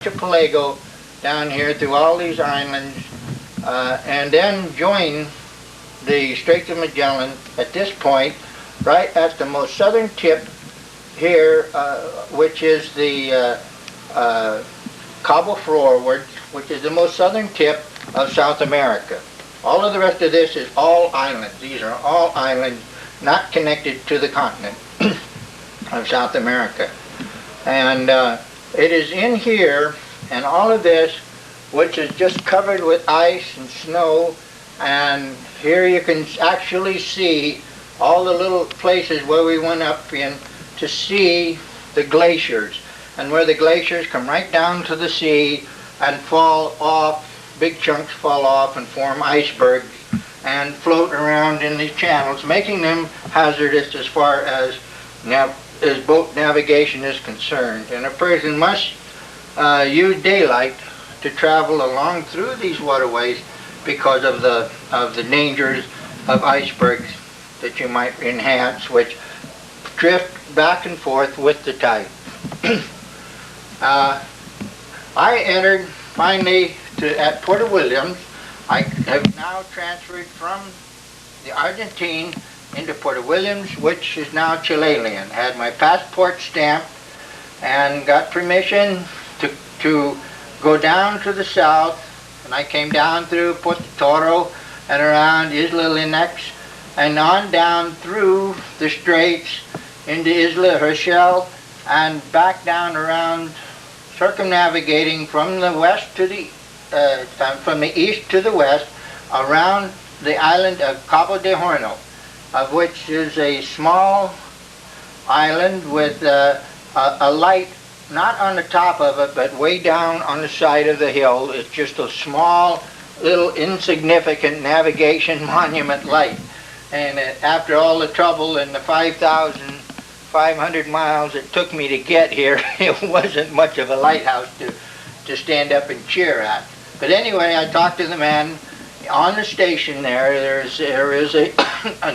archipelago down here through all these islands, and then join the Straits of Magellan at this point, right at the most southern tip here, which is the Cabo Forward, which is the most southern tip of South America. All of the rest of this is all islands. These are all islands not connected to the continent of South America. And it is in here, and all of this, which is just covered with ice and snow, and here you can actually see all the little places where we went up in to see the glaciers, and where the glaciers come right down to the sea and fall off, big chunks fall off and form icebergs and float around in these channels, making them hazardous as far as boat navigation is concerned. And a person must use daylight to travel along through these waterways because of the dangers of icebergs that you might enhance, which drift back and forth with the tide. I entered finally at Puerto Williams. I have now transferred from the Argentine into Puerto Williams, which is now Chilean. Had my passport stamped and got permission to go down to the south, and I came down through Puerto Toro and around Isla Linux and on down through the straits into Isla Herschel and back down around, circumnavigating from the west to the from the east to the west around the island of Cabo de Horno, of which is a small island with a light not on the top of it, but way down on the side of the hill. It's just a small, little insignificant navigation monument light. And after all the trouble and the 5,500 miles it took me to get here, it wasn't much of a lighthouse to stand up and cheer at. But anyway, I talked to the man on the station there. There is a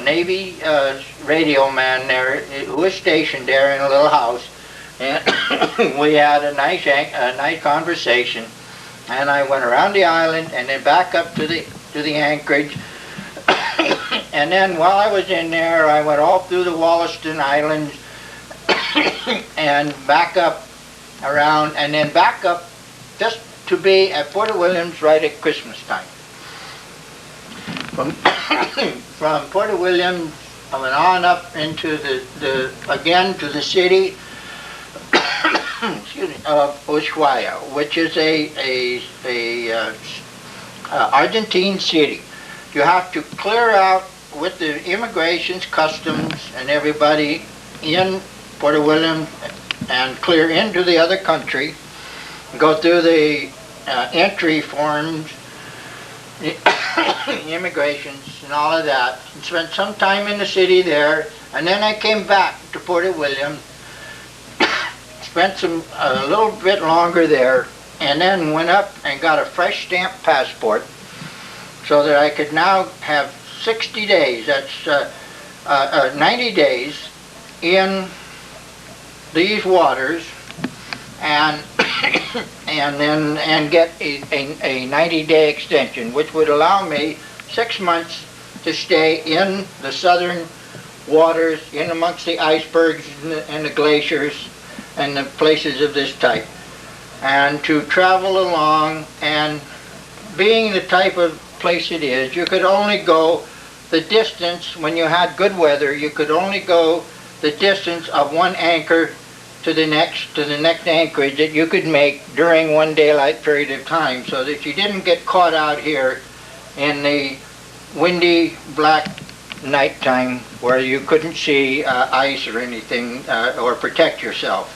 Navy radio man there who was stationed there in a little house, and we had a nice conversation. And I went around the island and then back up to the anchorage. And then while I was in there, I went all through the Wollaston Islands and back up around, and then back up just to be at Puerto Williams right at Christmas time. From Puerto Williams, I went on up into again to the city excuse me, of Ushuaia, which is a Argentine city. You have to clear out with the immigrations, customs, and everybody in Puerto Williams and clear into the other country, go through the entry forms, immigrations, and all of that, and spent some time in the city there. And then I came back to Puerto Williams, spent a little bit longer there, and then went up and got a fresh stamped passport so that I could now have 60 days, that's 90 days in these waters, and and get a 90-day extension, which would allow me 6 months to stay in the southern waters, in amongst the icebergs and the glaciers and the places of this type, and to travel along. And being the type of place it is, you could only go the distance, when you had good weather, you could only go the distance of one anchor to the next anchorage that you could make during one daylight period of time, so that you didn't get caught out here in the windy, black nighttime where you couldn't see ice or anything or protect yourself.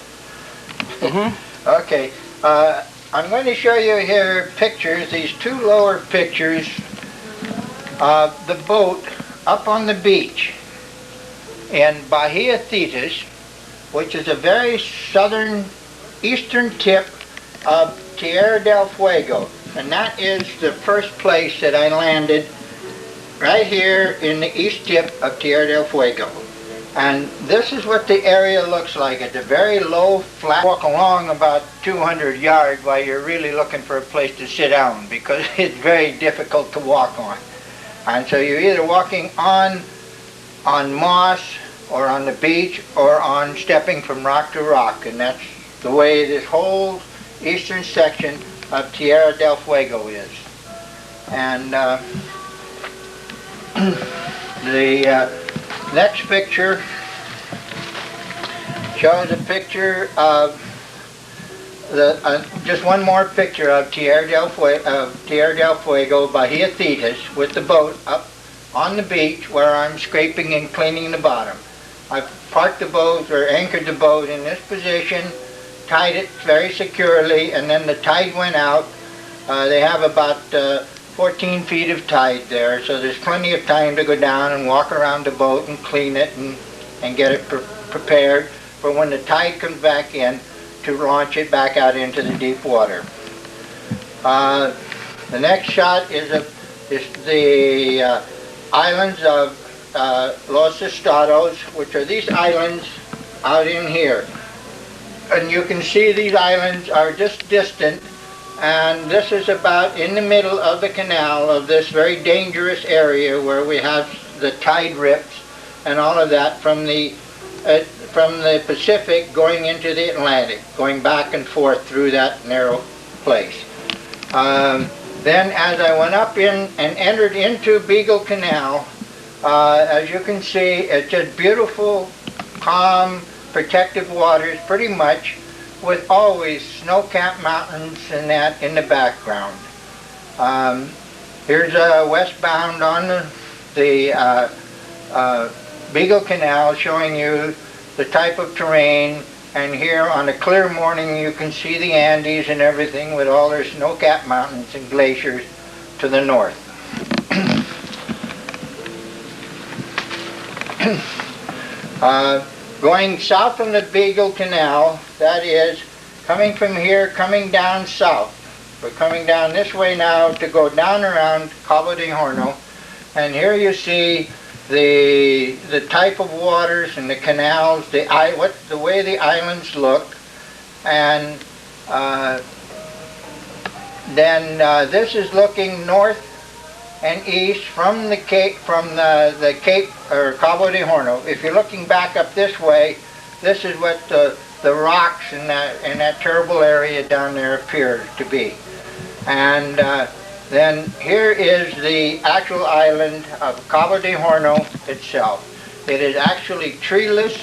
Okay, I'm going to show you here pictures, these two lower pictures of the boat up on the beach in Bahia Thetis, which is a very southern, eastern tip of Tierra del Fuego. And that is the first place that I landed, right here in the east tip of Tierra del Fuego. And this is what the area looks like. It's a very low, flat, walk along about 200 yards while you're really looking for a place to sit down because it's very difficult to walk on. And so you're either walking on moss or on the beach or on stepping from rock to rock. And that's the way this whole eastern section of Tierra del Fuego is. And the next picture shows a picture of just one more picture of Tierra del Fuego, Bahia Thetis, with the boat up on the beach where I'm scraping and cleaning the bottom. I've parked the boat or anchored the boat in this position, tied it very securely, and then the tide went out. They have about 14 feet of tide there, so there's plenty of time to go down and walk around the boat and clean it and get it prepared for when the tide comes back in to launch it back out into the deep water. The next shot is the islands of Los Estados, which are these islands out in here. And you can see these islands are just distant, and this is about in the middle of the canal of this very dangerous area where we have the tide rips and all of that from the Pacific going into the Atlantic, going back and forth through that narrow place. Then as I went up in and entered into Beagle Canal, as you can see, it's just beautiful, calm, protected waters pretty much, with always snow-capped mountains and that in the background. Here's westbound on the Beagle Canal, showing you the type of terrain, and here on a clear morning you can see the Andes and everything with all their snow-capped mountains and glaciers to the north. Going south from the Beagle Canal, that is, coming from here, coming down south. We're coming down this way now to go down around Cabo de Horno, and here you see the type of waters and the canals, the way the islands look, and then this is looking north and east from the Cape, the Cape or Cabo de Horno. If you're looking back up this way, this is what the rocks in that terrible area down there appear to be. And then here is the actual island of Cabo de Horno itself. It is actually treeless,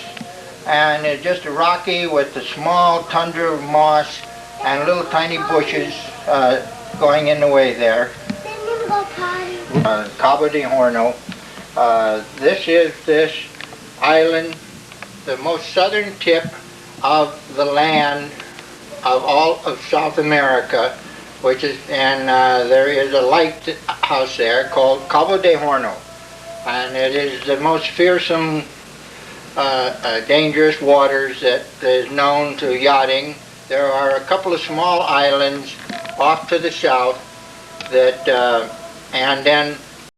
and it's just rocky with the small tundra of moss and little tiny bushes going in the way there. Cabo de Horno. This is this island, the most southern tip of the land of all of South America, which is, and there is a lighthouse there called Cabo de Horno, and it is the most fearsome, dangerous waters that is known to yachting. There are a couple of small islands off to the south that, and then